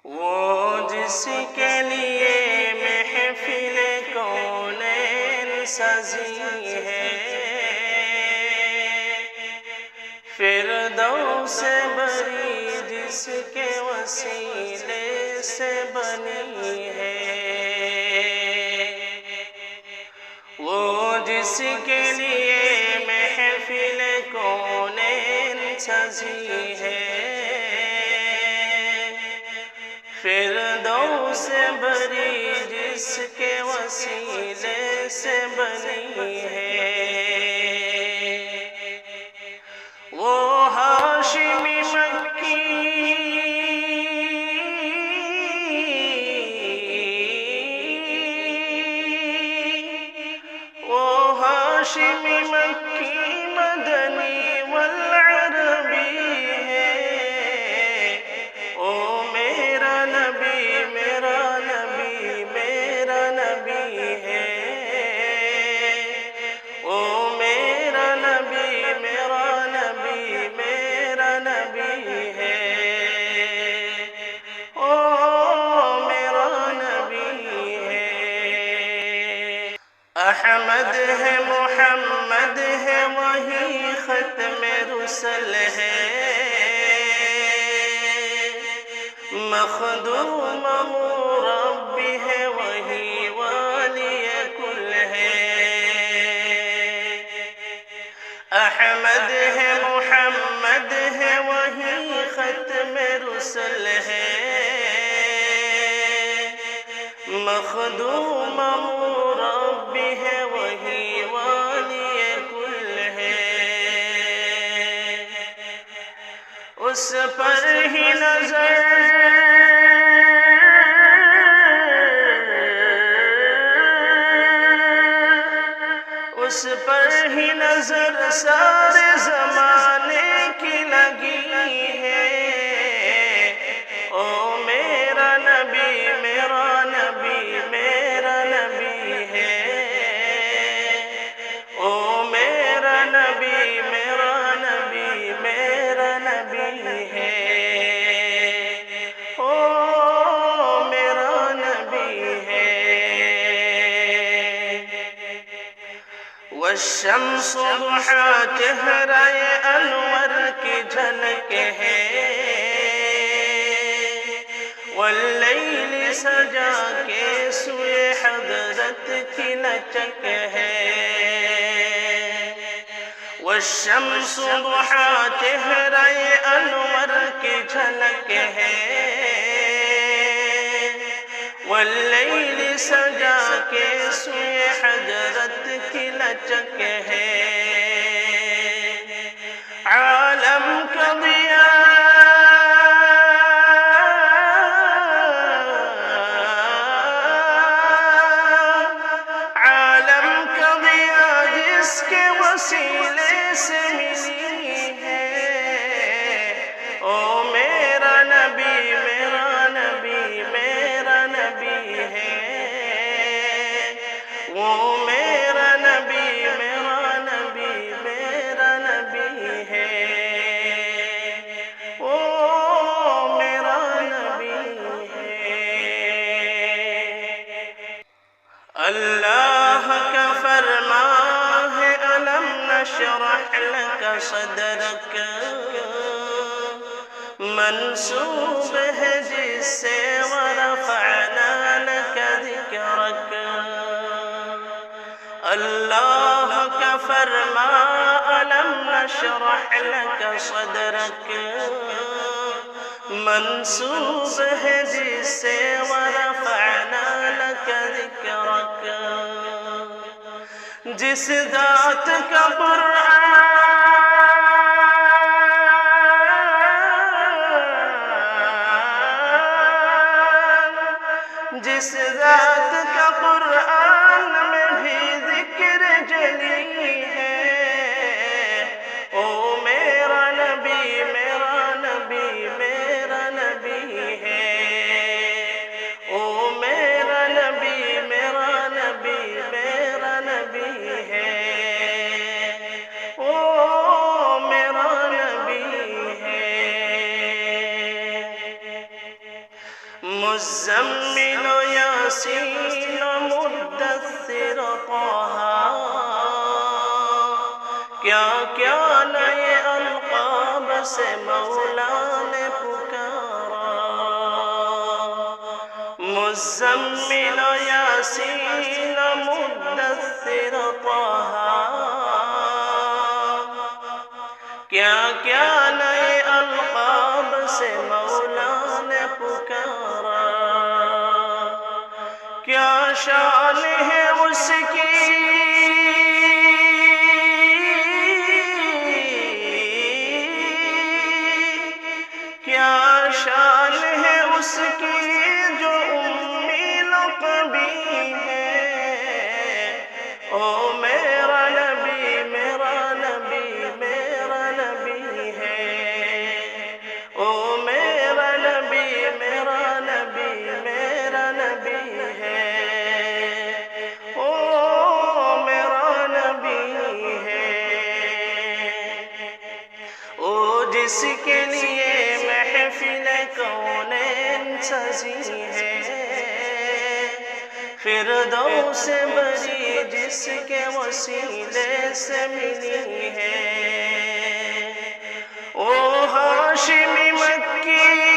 وہ جس کے لیے محفل کونین سجی ہے، فردوس بری جس کے وسیلے سے بنی ہے، وہ جس کے لیے محفل کونین سجی ہے، فردوس بری جس کے وسیلے سے بنی ہے، وہ ہاشمی مکی وہ ہاشمی مکی مدنی والعربی ہے، او میرا نبی میرا نبی میرا نبی ہے، او میرا نبی میرا نبی میرا نبی ہے، او میرا نبی ہے۔ احمد ہے محمد ہے وہی ختم رسل ہے، مخدوم مربی ہے وہی والی کل ہے، احمد ہے محمد ہے وہی ختم رسل ہے، مخدوم مربی ہے وہی والی کل ہے، اس پر ہی نظر اس پر ہی نظر سارے زمانے کی لگی ہے، او میرا نبی میرا نبی میرا نبی ہے، او میرا نبی میرا نبی میرا نبی ہے، او میرا نبی ہے۔ والشمس ضحا چہرہ انور کی جھلک ہے، واللیل سجا کے سوئے حضرت کی لچک ہے، والشمس ضحا چہرہ انور کی جھلک ہے، واللیل سجا کے سوئے حضرت کی لچک ہے، عالم کا ضیاء عالم کا ضیاء جس کے وسیلے سے ملی ہے، او میرا نبی میرا نبی میرا نبی ہے، وہ میرا نبی میرا نبی میرا نبی ہے، وہ میرا نبی ہے۔ اللہ کا فرمان ہے الم نشرح لک صدرک، منسوب ہے جس سے ورفعنا لک ذکرک، اللہ کا فرمان الم نشرح لک صدرک، منسوب ہے جس سے ورفعنا لک ذکرک، جس ذات کا قرآن جس ذات کا قرآن میں بھی ذکر جلی ہے، او میرا نبی میرا نبی میرا نبی ہے، او میرا نبی میرا نبی میرا نبی ہے، او میرا نبی ہے۔ مزمل یاسین مدثر طہ، کیا کیا نئے القاب سے مولا نے پکارا، مزمل یاسین مدثر طہ، کیا کیا نئے القاب سے مولا نے پکارا، کیا شان ہے اس کی، کیا شان ہے اس کی جو امی لقبی ہے، او میرا نبی میرا نبی میرا نبی ہے، او میرا نبی میرا نبی میرا نبی ہے، او میرا نبی ہے، او جس کے لیے محفل کونین سجی ہے، فردوس بری جس کے وسیلے سے ملی ہے، او ہاشمی مکی